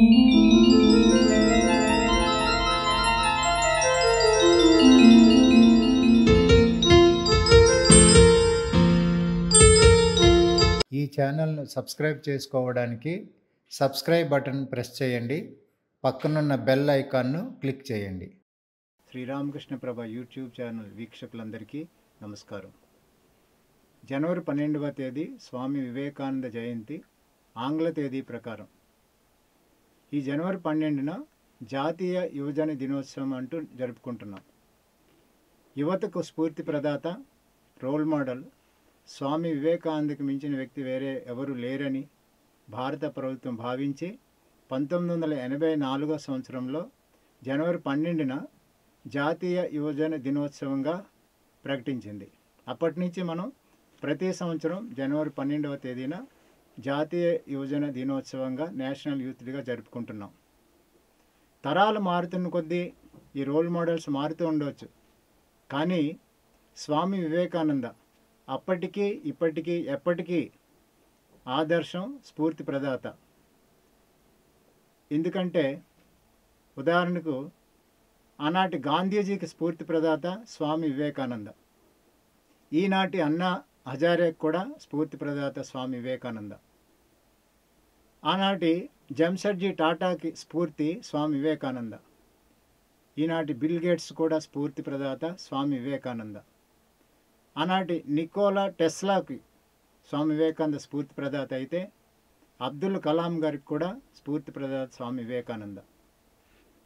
ఈ ఛానల్ను సబ్స్క్రైబ్ చేసుకోవడానికి సబ్స్క్రైబ్ బటన్ ప్రెస్ చేయండి. పక్కనున్న బెల్ ఐకాన్ను క్లిక్ చేయండి. శ్రీరామకృష్ణ ప్రభ యూట్యూబ్ ఛానల్ వీక్షకులందరికీ నమస్కారం. జనవరి 12వ తేదీ స్వామి వివేకానంద జయంతి ఆంగ్ల తేదీ ప్రకారం. ఈ జనవరి 12న జాతీయ యువజన దినోత్సవం అంటూ జరుపుకుంటున్నాం. యువతకు స్ఫూర్తి ప్రదాత, రోల్ మోడల్ స్వామి వివేకానందకి మించిన వ్యక్తి వేరే ఎవరు లేరని భారత ప్రభుత్వం భావించి 1984వ సంవత్సరంలో జనవరి 12న జాతీయ యువజన దినోత్సవంగా ప్రకటించింది. అప్పటి నుంచి మనం ప్రతి సంవత్సరం జనవరి 12వ తేదీన జాతీయ యువజన దినోత్సవంగా నేషనల్ యూత్ డేగా జరుపుకుంటున్నాం. తరాలు మారుతున్న కొద్దీ ఈ రోల్ మోడల్స్ మారుతూ ఉండవచ్చు, కానీ స్వామి వివేకానంద అప్పటికీ ఇప్పటికీ ఎప్పటికీ ఆదర్శం, స్ఫూర్తి ప్రదాత. ఎందుకంటే ఉదాహరణకు ఆనాటి గాంధీజీకి స్ఫూర్తి ప్రదాత స్వామి వివేకానంద. ఈనాటి అన్నా హజారేకి కూడా స్ఫూర్తి ప్రదాత స్వామి వివేకానంద. ఆనాటి జంషెడ్జీ టాటాకి స్ఫూర్తి స్వామి వివేకానంద. ఈనాటి బిల్ గేట్స్ కూడా స్ఫూర్తి ప్రదాత స్వామి వివేకానంద. ఆనాటి నికోలా టెస్లాకి స్వామి వివేకానంద స్ఫూర్తి ప్రదాత అయితే, అబ్దుల్ కలాం గారికి కూడా స్ఫూర్తి ప్రదాత స్వామి వివేకానంద.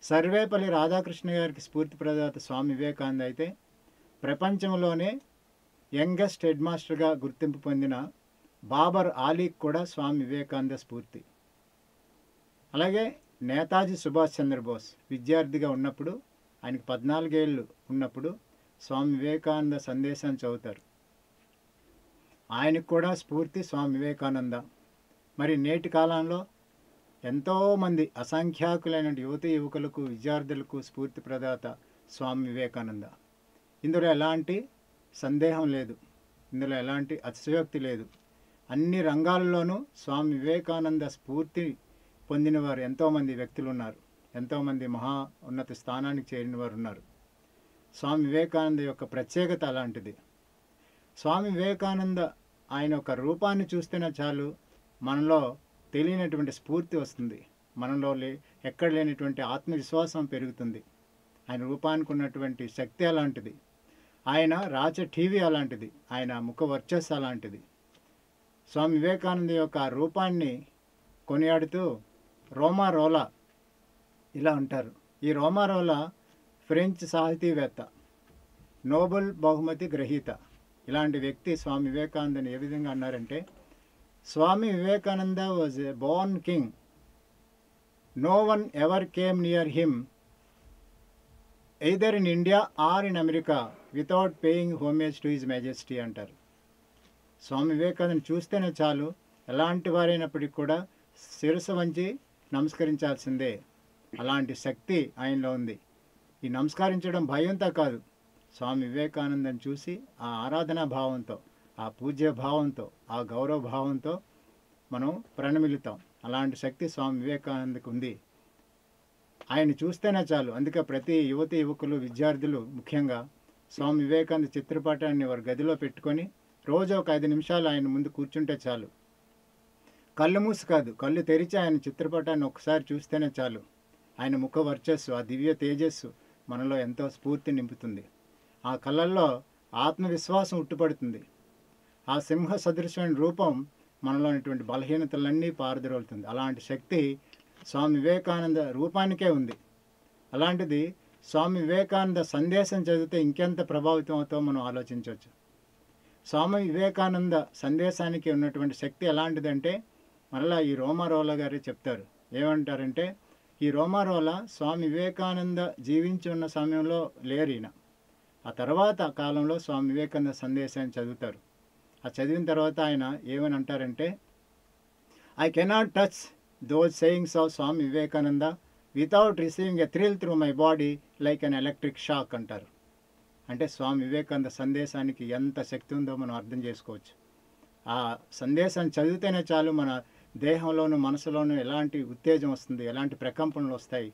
సర్వేపల్లి రాధాకృష్ణ గారికి స్ఫూర్తి ప్రదాత స్వామి వివేకానంద అయితే, ప్రపంచంలోనే యంగెస్ట్ హెడ్ మాస్టర్గా గుర్తింపు పొందిన బాబర్ ఆలీకి కూడా స్వామి వివేకానంద స్ఫూర్తి. అలాగే నేతాజీ సుభాష్ చంద్రబోస్ విద్యార్థిగా ఉన్నప్పుడు, ఆయనకి 14 ఏళ్ళు ఉన్నప్పుడు స్వామి వివేకానంద సందేశాన్ని చదువుతారు. ఆయనకు కూడా స్ఫూర్తి స్వామి వివేకానంద. మరి నేటి కాలంలో ఎంతోమంది అసంఖ్యాకులైన యువతి యువకులకు, విద్యార్థులకు స్ఫూర్తి ప్రదాత స్వామి వివేకానంద. ఇందులో ఎలాంటి సందేహం లేదు, ఇందులో ఎలాంటి అతిశయోక్తి లేదు. అన్ని రంగాల్లోనూ స్వామి వివేకానంద స్ఫూర్తి పొందిన వారు ఎంతోమంది వ్యక్తులు ఉన్నారు, ఎంతోమంది మహా ఉన్నత స్థానానికి చేరిన వారు ఉన్నారు. స్వామి వివేకానంద యొక్క ప్రత్యేకత అలాంటిది. స్వామి వివేకానంద ఆయన యొక్క రూపాన్ని చూస్తేనే చాలు మనలో తెలియనటువంటి స్ఫూర్తి వస్తుంది, మనలో ఎక్కడ లేనటువంటి ఆత్మవిశ్వాసం పెరుగుతుంది. ఆయన రూపానికి ఉన్నటువంటి శక్తి అలాంటిది, ఆయన రాచ టీవీ అలాంటిది, ఆయన ముఖ వర్చస్సు అలాంటిది. స్వామి వివేకానంద యొక్క రూపాన్ని కొనియాడుతూ రోమా రోలా ఇలా అంటారు. ఈ రోమా రోలా ఫ్రెంచ్ సాహితీవేత్త, నోబెల్ బహుమతి గ్రహీత. ఇలాంటి వ్యక్తి స్వామి వివేకానందని ఏ విధంగా అన్నారంటే, Swami Vivekananda was a born king, no one ever came near him either in India or in America without paying homage to his majesty అంటారు. స్వామి వివేకానందని చూస్తేనే చాలు ఎలాంటి వారైనప్పటికీ కూడా శిరస్సు వంచి నమస్కరించాల్సిందే. అలాంటి శక్తి ఆయనలో ఉంది. ఈ నమస్కరించడం భయంతో కాదు, స్వామి వివేకానందని చూసి ఆ ఆరాధనా భావంతో, ఆ పూజ్య భావంతో, ఆ గౌరవ భావంతో మనం ప్రణమిలుతాం. అలాంటి శక్తి స్వామి వివేకానందకు ఉంది. ఆయన చూస్తేనే చాలు. అందుకే ప్రతి యువతి యువకులు, విద్యార్థులు ముఖ్యంగా స్వామి వివేకానంద చిత్రపటాన్ని వారి గదిలో పెట్టుకొని రోజు ఒక 5 నిమిషాలు ఆయన ముందు కూర్చుంటే చాలు. కళ్ళు మూసి కాదు, కళ్ళు తెరిచి ఆయన చిత్రపటాన్ని ఒకసారి చూస్తేనే చాలు. ఆయన ముఖ వర్చస్సు, ఆ దివ్య తేజస్సు మనలో ఎంతో స్ఫూర్తి నింపుతుంది. ఆ కళ్ళల్లో ఆత్మవిశ్వాసం ఉట్టుపడుతుంది. ఆ సింహ సదృశమైన రూపం మనలోనిటువంటి బలహీనతలన్నీ పారద్రోలుతుంది. అలాంటి శక్తి స్వామి వివేకానంద రూపానికే ఉంది. అలాంటిది స్వామి వివేకానంద సందేశం చదివితే ఇంకెంత ప్రభావితం అవుతామో మనం ఆలోచించవచ్చు. స్వామి వివేకానంద సందేశానికి ఉన్నటువంటి శక్తి ఎలాంటిదంటే, మరలా ఈ రోమారోలా గారే చెప్తారు. ఏమంటారంటే, ఈ రోమారోలా స్వామి వివేకానంద జీవించి ఉన్న సమయంలో లేరు ఈయన. ఆ తర్వాత కాలంలో స్వామి వివేకానంద సందేశాన్ని చదువుతారు. ఆ చదివిన తర్వాత ఆయన ఏమని అంటారంటే, I cannot touch those sayings of Swami Vivekananda without receiving a thrill through my body like an electric shock అంటారు. అంటే స్వామి వివేకానంద సందేశానికి ఎంత శక్తి ఉందో మనం అర్థం చేసుకోవచ్చు. ఆ సందేశాన్ని చదివితేనే చాలు మన దేహంలోను మనసులోను ఎలాంటి ఉత్తేజం వస్తుంది, ఎలాంటి ప్రకంపనలు వస్తాయి,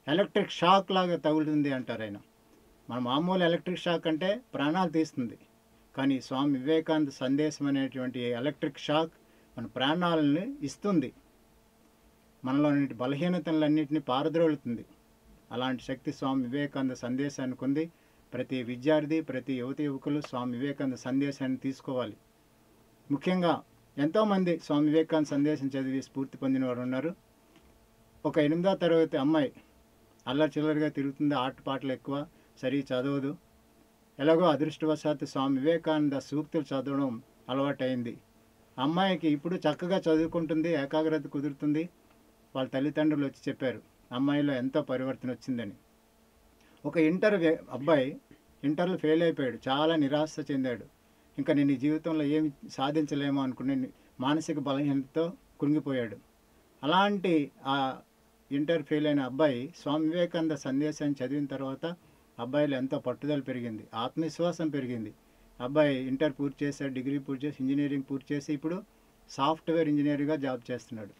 ఎలక్ట్రిక్ షాక్ లాగా తగులుతుంది అంటారు ఆయన. మన మామూలు ఎలక్ట్రిక్ షాక్ అంటే ప్రాణాలు తీస్తుంది, కానీ స్వామి వివేకానంద సందేశం అనేటువంటి ఎలక్ట్రిక్ షాక్ మన ప్రాణాలను ఇస్తుంది, మనలోని బలహీనతలన్నింటినీ పారద్రోలుతుంది. అలాంటి శక్తి స్వామి వివేకానంద సందేశానికి ఉంది. ప్రతి విద్యార్థి, ప్రతి యువకులు స్వామి వివేకానంద సందేశాన్ని తీసుకోవాలి. ముఖ్యంగా ఎంతోమంది స్వామి వివేకానంద సందేశం చదివి స్ఫూర్తి పొందిన వారు ఉన్నారు. ఒక 8వ తరగతి అమ్మాయి అల్లరి చిల్లరిగా తిరుగుతుంది, ఆటపాటలు ఎక్కువ, సరిగా చదవదు. ఎలాగో అదృష్టవశాత్తు స్వామి వివేకానంద సూక్తులు చదవడం అలవాటైంది. అమ్మాయికి ఇప్పుడు చక్కగా చదువుకుంటుంది, ఏకాగ్రత కుదురుతుంది. వాళ్ళ తల్లిదండ్రులు వచ్చి చెప్పారు అమ్మాయిలో ఎంతో పరివర్తన వచ్చిందని. ఒక అబ్బాయి ఇంటర్లో ఫెయిల్ అయిపోయాడు, చాలా నిరాశ చెందాడు. ఇంకా నేను ఈ జీవితంలో ఏమి సాధించలేమో అనుకుని మానసిక బలహీనతతో కృంగిపోయాడు. అలాంటి ఆ ఇంటర్ ఫెయిల్ అయిన అబ్బాయి స్వామి వివేకానంద సందేశాన్ని చదివిన తర్వాత అబ్బాయిలో ఎంతో పట్టుదల పెరిగింది, ఆత్మవిశ్వాసం పెరిగింది. అబ్బాయి ఇంటర్ పూర్తి చేశాడు, డిగ్రీ పూర్తి చేసి, ఇంజనీరింగ్ పూర్తి చేసి ఇప్పుడు సాఫ్ట్వేర్ ఇంజనీర్గా జాబ్ చేస్తున్నాడు.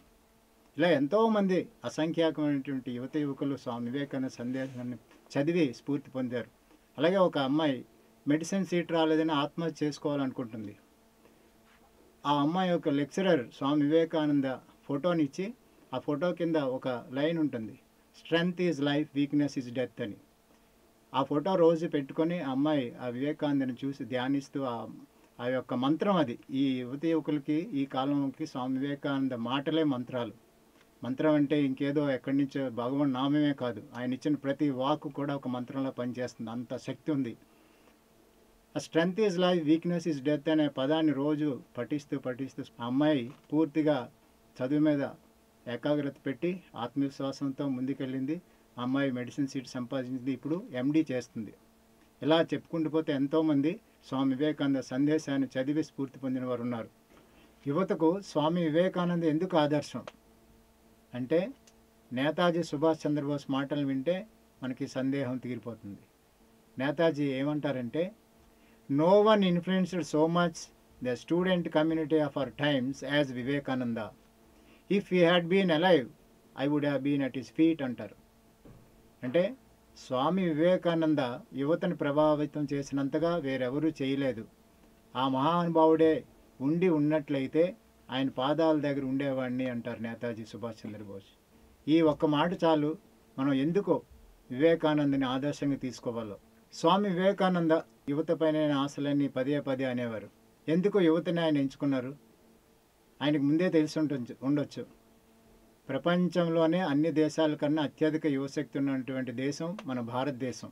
ఇలా ఎంతోమంది అసంఖ్యాకమైనటువంటి యువకులు స్వామి వివేకానంద సందేశాన్ని చదివి స్ఫూర్తి పొందారు. అలాగే ఒక అమ్మాయి మెడిసిన్ సీట్ రాలేదని ఆత్మహత్య చేసుకోవాలనుకుంటుంది. ఆ అమ్మాయి యొక్క లెక్చరర్ స్వామి వివేకానంద ఫోటోని ఇచ్చి, ఆ ఫోటో కింద ఒక లైన్ ఉంటుంది, strength is life, weakness is death అని. ఆ ఫోటో రోజు పెట్టుకొని ఆ అమ్మాయి ఆ వివేకానందని చూసి ధ్యానిస్తూ ఆ యొక్క మంత్రం అది. ఈ యువకులకి ఈ కాలంకి స్వామి వివేకానంద మాటలే మంత్రాలు. మంత్రం అంటే ఇంకేదో ఎక్కడి నుంచో భగవాన్ నామమే కాదు, ఆయన ఇచ్చిన ప్రతి వాక్కు కూడా ఒక మంత్రంలో పనిచేస్తుంది, అంత శక్తి ఉంది. ఆ strength is life, weakness is death అనే పదాన్ని రోజు పఠిస్తూ ఆ అమ్మాయి పూర్తిగా చదువు మీద ఏకాగ్రత పెట్టి ఆత్మవిశ్వాసంతో ముందుకెళ్ళింది. ఆ అమ్మాయి మెడిసిన్ సీట్ సంపాదించింది, ఇప్పుడు ఎండి చేస్తుంది. ఇలా చెప్పుకుంటూ పోతే ఎంతోమంది స్వామి వివేకానంద సందేశాన్ని చదివి స్ఫూర్తి పొందిన వారు ఉన్నారు. యువతకు స్వామి వివేకానంద ఎందుకు ఆదర్శం అంటే, నేతాజీ సుభాష్ చంద్రబోస్ మాటలు వింటే మనకి సందేహం తీరిపోతుంది. నేతాజీ ఏమంటారంటే, no one influenced so much the student community of our times as Vivekananda. If he had been alive I would have been at his feet అంటారు. అంటే స్వామి వివేకానంద యువతను ప్రభావితం చేసినంతగా వేరెవరూ చేయలేదు. ఆ మహానుభావుడే ఉన్నట్లయితే ఆయన పాదాల దగ్గర ఉండేవాడిని అంటారు నేతాజీ సుభాష్ చంద్రబోస్. ఈ ఒక్క మాట చాలు మనం ఎందుకో వివేకానందని ఆదర్శంగా తీసుకోవాలో. స్వామి వివేకానంద యువత పైన ఆశలన్నీ పదే అనేవారు. ఎందుకు యువతని ఆయన ఎంచుకున్నారు? ఆయనకు ముందే తెలిసి ఉండొచ్చు. ప్రపంచంలోనే అన్ని దేశాల కన్నా అత్యధిక యువశక్తి ఉన్నటువంటి దేశం మన భారతదేశం.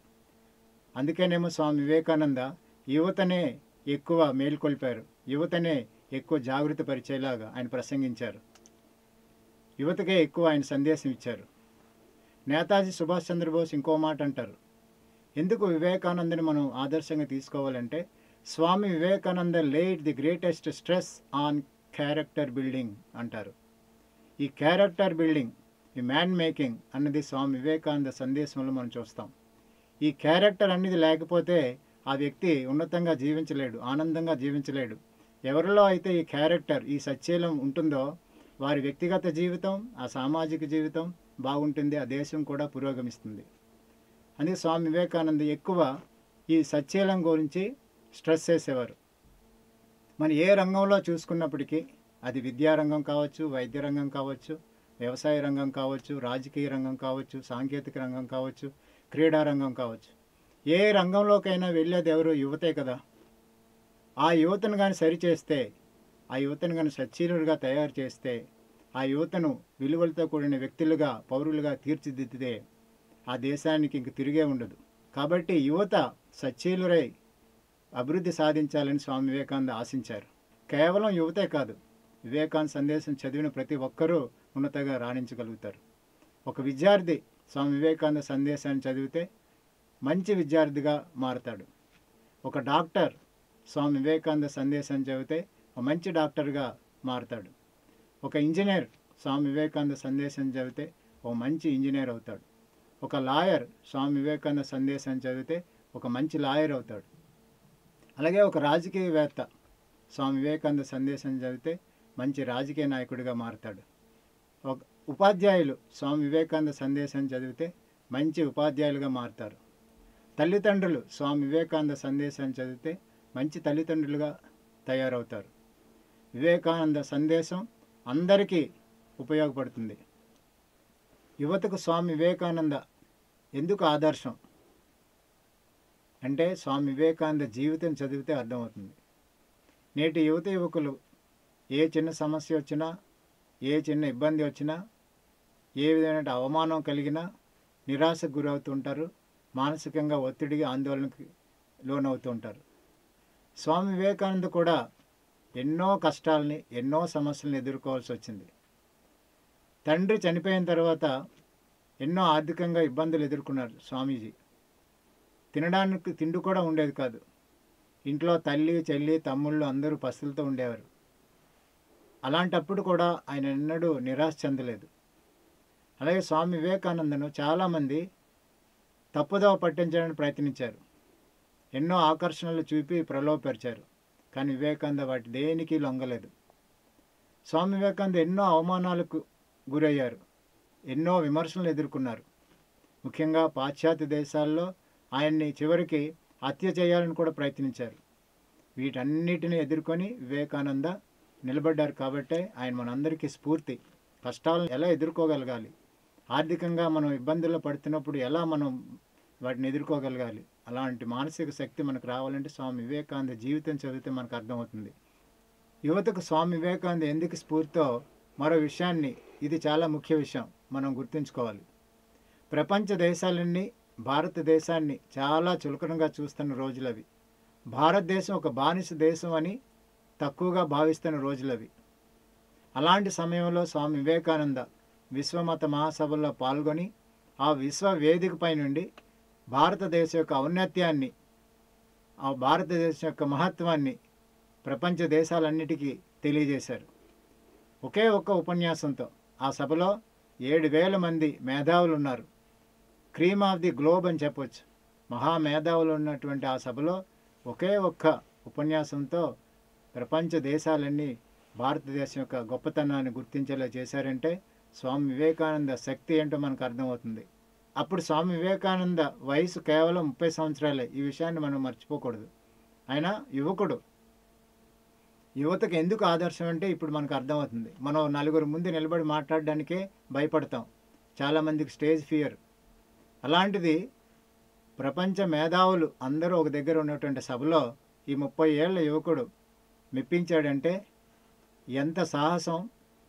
అందుకేనేమో స్వామి వివేకానంద యువతనే ఎక్కువ మేల్కొల్పారు, యువతనే ఎక్కువ జాగృతి పరిచేలాగా ఆయన ప్రసంగించారు, యువతకే ఎక్కువ ఆయన సందేశం ఇచ్చారు. నేతాజీ సుభాష్ చంద్రబోస్ ఇంకో మాట అంటారు, ఎందుకు వివేకానందని మనం ఆదర్శంగా తీసుకోవాలంటే, Swami Vivekananda laid the greatest stress on character building అంటారు. ఈ క్యారెక్టర్ బిల్డింగ్, ఈ మ్యాన్ మేకింగ్ అన్నది స్వామి వివేకానంద సందేశంలో మనం చూస్తాం. ఈ క్యారెక్టర్ అనేది లేకపోతే ఆ వ్యక్తి ఉన్నతంగా జీవించలేడు, ఆనందంగా జీవించలేడు. ఎవరిలో అయితే ఈ క్యారెక్టర్, ఈ సచ్చీలం ఉంటుందో వారి వ్యక్తిగత జీవితం, ఆ సామాజిక జీవితం బాగుంటుంది, ఆ దేశం కూడా పురోగమిస్తుంది. అందుకే స్వామి వివేకానంద ఎక్కువ ఈ సచ్చీలం గురించి స్ట్రెస్ చేసేవారు. మన ఏ రంగంలో చూసుకున్నప్పటికీ, అది విద్యారంగం కావచ్చు, వైద్య రంగం కావచ్చు, వ్యవసాయ రంగం కావచ్చు, రాజకీయ రంగం కావచ్చు, సాంకేతిక రంగం కావచ్చు, క్రీడా రంగం కావచ్చు, ఏ రంగంలోకైనా వెళ్ళేది ఎవరు? యువతే కదా. ఆ యువతను కానీ సరిచేస్తే, ఆ యువతను కానీ సచ్చీలుగా తయారు చేస్తే, ఆ యువతను విలువలతో కూడిన వ్యక్తులుగా, పౌరులుగా తీర్చిదిద్దితే ఆ దేశానికి ఇంక తిరిగే ఉండదు. కాబట్టి యువత సచ్చీలురై అభివృద్ధి సాధించాలని స్వామి వివేకానంద ఆశించారు. కేవలం యువతే కాదు, వివేకానంద సందేశం చదివిన ప్రతి ఒక్కరూ ఉన్నతంగా రాణించగలుగుతారు. ఒక విద్యార్థి స్వామి వివేకానంద సందేశాన్ని చదివితే మంచి విద్యార్థిగా మారతాడు. ఒక డాక్టర్ స్వామి వివేకానంద సందేశాన్ని చదివితే ఒక మంచి డాక్టర్గా మారతాడు. ఒక ఇంజనీర్ స్వామి వివేకానంద సందేశం చదివితే ఒక మంచి ఇంజనీర్ అవుతాడు. ఒక లాయర్ స్వామి వివేకానంద సందేశాన్ని చదివితే ఒక మంచి లాయర్ అవుతాడు. అలాగే ఒక రాజకీయవేత్త స్వామి వివేకానంద సందేశం చదివితే మంచి రాజకీయ నాయకుడిగా మారతాడు. ఒక ఉపాధ్యాయులు స్వామి వివేకానంద సందేశం చదివితే మంచి ఉపాధ్యాయులుగా మారుతారు. తల్లిదండ్రులు స్వామి వివేకానంద సందేశాన్ని చదివితే మంచి తల్లిదండ్రులుగా తయారవుతారు. వివేకానంద సందేశం అందరికీ ఉపయోగపడుతుంది. యువతకు స్వామి వివేకానంద ఎందుకు ఆదర్శం అంటే స్వామి వివేకానంద జీవితం చదివితే అర్థమవుతుంది. నేటి యువత యువకులు ఏ చిన్న సమస్య వచ్చినా, ఏ చిన్న ఇబ్బంది వచ్చినా, ఏ విధమైన అవమానం కలిగినా నిరాశకు గురవుతుంటారు. మానసికంగా ఒత్తిడికి, ఆందోళనకి లోనవుతూ ఉంటారు. స్వామి వివేకానంద కూడా ఎన్నో కష్టాలని, ఎన్నో సమస్యలను ఎదుర్కోవాల్సి వచ్చింది. తండ్రి చనిపోయిన తర్వాత ఎన్నో ఆర్థికంగా ఇబ్బందులు ఎదుర్కొన్నారు స్వామీజీ. తినడానికి తిండి కూడా ఉండేది కాదు. ఇంట్లో తల్లి, చెల్లి, తమ్ముళ్ళు అందరూ పస్తులతో ఉండేవారు. అలాంటప్పుడు కూడా ఆయన ఎన్నడూ నిరాశ చెందలేదు. అలాగే స్వామి వివేకానందను చాలామంది తప్పుదోవ పట్టించడానికి ప్రయత్నించారు. ఎన్నో ఆకర్షణలు చూపి ప్రలోభపరిచారు. కానీ వివేకానంద వాటి దేనికి లొంగలేదు. స్వామి వివేకానంద ఎన్నో అవమానాలకు గురయ్యారు. ఎన్నో విమర్శలను ఎదుర్కొన్నారు. ముఖ్యంగా పాశ్చాత్య దేశాల్లో ఆయన్ని చివరికి హత్య చేయాలని కూడా ప్రయత్నించారు. వీటన్నిటిని ఎదుర్కొని వివేకానంద నిలబడ్డారు. కాబట్టే ఆయన మనందరికీ స్ఫూర్తి. కష్టాలను ఎలా ఎదుర్కోగలగాలి, ఆర్థికంగా మనం ఇబ్బందుల్లో పడుతున్నప్పుడు ఎలా మనం వాటిని ఎదుర్కోగలగాలి, అలాంటి మానసిక శక్తి మనకు రావాలంటే స్వామి వివేకానంద జీవితం చదివితే మనకు అర్థమవుతుంది. యువతకు స్వామి వివేకానంద ఎందుకు స్ఫూర్తితో మరో విషయాన్ని, ఇది చాలా ముఖ్య విషయం మనం గుర్తుంచుకోవాలి. ప్రపంచ దేశాలన్నీ భారతదేశాన్ని చాలా చులకనగా చూస్తున్న రోజులవి. భారతదేశం ఒక బానిస దేశం అని తక్కువగా భావిస్తున్న రోజులవి. అలాంటి సమయంలో స్వామి వివేకానంద విశ్వమత మహాసభల్లో పాల్గొని ఆ విశ్వ వేదికపై నుండి భారతదేశం యొక్క ఔన్నత్యాన్ని, ఆ భారతదేశం యొక్క మహత్వాన్ని ప్రపంచ దేశాలన్నిటికీ తెలియజేశారు. ఒకే ఒక్క ఉపన్యాసంతో ఆ సభలో 7,000 మంది మేధావులు ఉన్నారు. క్రీమ్ ఆఫ్ ది గ్లోబ్ అని చెప్పొచ్చు. మహామేధావులు ఉన్నటువంటి ఆ సభలో ఒకే ఒక్క ఉపన్యాసంతో ప్రపంచ దేశాలన్నీ భారతదేశం యొక్క గొప్పతనాన్ని గుర్తించేలా చేశారంటే స్వామి వివేకానంద శక్తి ఏంటో మనకు అర్థమవుతుంది. అప్పుడు స్వామి వివేకానంద వయసు కేవలం 30 సంవత్సరాలే. ఈ విషయాన్ని మనం మర్చిపోకూడదు. ఆయన యువకుడు. యువతకు ఎందుకు ఆదర్శం అంటే ఇప్పుడు మనకు అర్థమవుతుంది. మనం నలుగురు ముందు నిలబడి మాట్లాడడానికే భయపడతాం. చాలామందికి స్టేజ్ ఫియర్. అలాంటిది ప్రపంచ మేధావులు అందరూ ఒక దగ్గర ఉన్నటువంటి సభలో ఈ 30 ఏళ్ల యువకుడు మెప్పించాడంటే ఎంత సాహసం,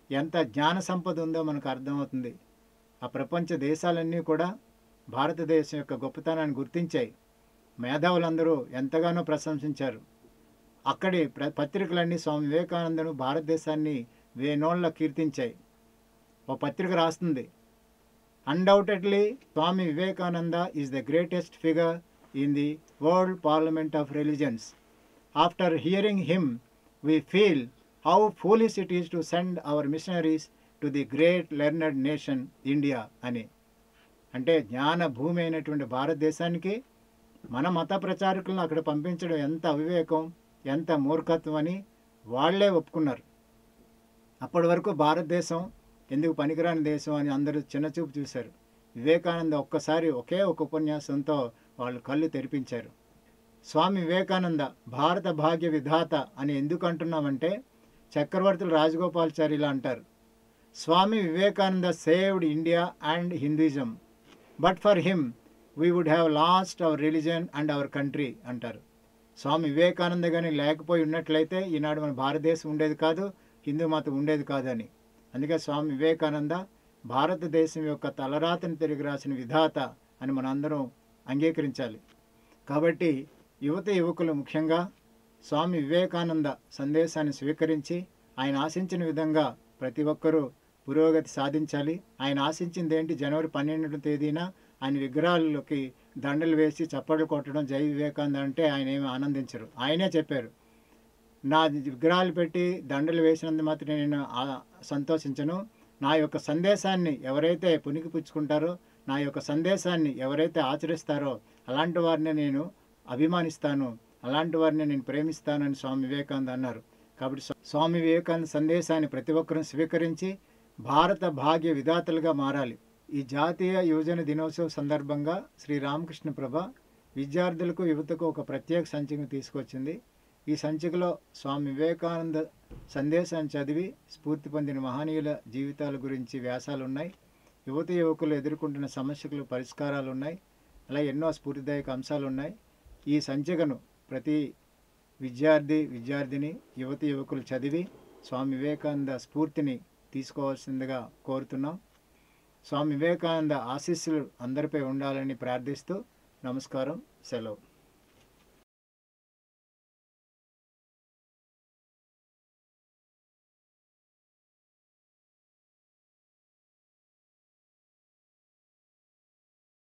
ఎంత జ్ఞాన సంపద ఉందో మనకు అర్థమవుతుంది. ఆ ప్రపంచ దేశాలన్నీ కూడా భారతదేశం యొక్క గొప్పతనాన్ని గుర్తించాయి. మేధావులందరూ ఎంతగానో ప్రశంసించారు. అక్కడి పత్రికలన్నీ స్వామి వివేకానందను భారతదేశాన్ని వేనోళ్ళ కీర్తించాయి. ఓ పత్రిక రాస్తుంది, undoubtedly Swami Vivekananda is the greatest figure in the world parliament of religions. After hearing him we feel how foolish it is to send our missionaries to the great learned nation India అని. అంటే జ్ఞాన భూమి అయినటువంటి భారతదేశానికి మన మత ప్రచారకులను అక్కడ పంపించడం ఎంత అవివేకం, ఎంత మూర్ఖత్వం అని వాళ్లే ఒప్పుకున్నారు. అప్పటి వరకు భారతదేశం ఎందుకు పనికిరాని దేశం అని అందరూ చిన్నచూపు చూశారు. వివేకానంద ఒక్కసారి ఒకే ఒక ఉపన్యాసంతో వాళ్ళు కళ్ళు తెరిపించారు. స్వామి వివేకానంద భారత భాగ్య విధాత అని ఎందుకు అంటున్నామంటే చక్రవర్తులు రాజగోపాల్చారి ఇలా అంటారు, Swami Vivekananda saved India and Hinduism, but for him we would have lost our religion and our country అంటారు. స్వామి వివేకానంద కానీ లేకపోయి ఉన్నట్లయితే ఈనాడు మన భారతదేశం ఉండేది కాదు, హిందూ మతం ఉండేది కాదని. అందుకే స్వామి వివేకానంద భారతదేశం యొక్క తలరాతను తిరిగి రాసిన విధాత అని మనందరం అంగీకరించాలి. కాబట్టి యువకులు ముఖ్యంగా స్వామి వివేకానంద సందేశాన్ని స్వీకరించి ఆయన ఆశించిన విధంగా ప్రతి ఒక్కరూ పురోగతి సాధించాలి. ఆయన ఆశించింది ఏంటి? జనవరి 12వ తేదీన ఆయన విగ్రహాలకి దండలు వేసి చప్పట్లు కొట్టడం, జై వివేకానంద అంటే ఆయన ఏమి ఆనందించరు. ఆయనే చెప్పారు, నా విగ్రహాలు పెట్టి దండలు వేసినందు మాత్రం నేను సంతోషించను. నా యొక్క సందేశాన్ని ఎవరైతే పుణికిపుచ్చుకుంటారో, నా యొక్క సందేశాన్ని ఎవరైతే ఆచరిస్తారో అలాంటి వారిని నేను అభిమానిస్తాను, అలాంటి వారిని నేను ప్రేమిస్తానని స్వామి వివేకానంద అన్నారు. కాబట్టి స్వామి వివేకానంద సందేశాన్ని ప్రతి ఒక్కరూ స్వీకరించి భారత భాగ్య విధాతలుగా మారాలి. ఈ జాతీయ యువజన దినోత్సవ సందర్భంగా శ్రీ రామకృష్ణ ప్రభ విద్యార్థులకు యువతకు ఒక ప్రత్యేక సంచికను తీసుకొచ్చింది. ఈ సంచికలో స్వామి వివేకానంద సందేశాన్ని చదివి స్ఫూర్తి పొందిన మహనీయుల జీవితాల గురించి వ్యాసాలు ఉన్నాయి. యువత యువకులు ఎదుర్కొంటున్న సమస్యలకు పరిష్కారాలు ఉన్నాయి. అలా ఎన్నో స్ఫూర్తిదాయక అంశాలు ఉన్నాయి. ఈ సంచికను ప్రతి విద్యార్థిని యువత యువకులు చదివి స్వామి వివేకానంద స్ఫూర్తిని తీసుకోవాల్సిందిగా కోరుతున్నాం. స్వామి వివేకానంద ఆశీస్సులు అందరిపై ఉండాలని ప్రార్థిస్తూ నమస్కారం, సెలవు.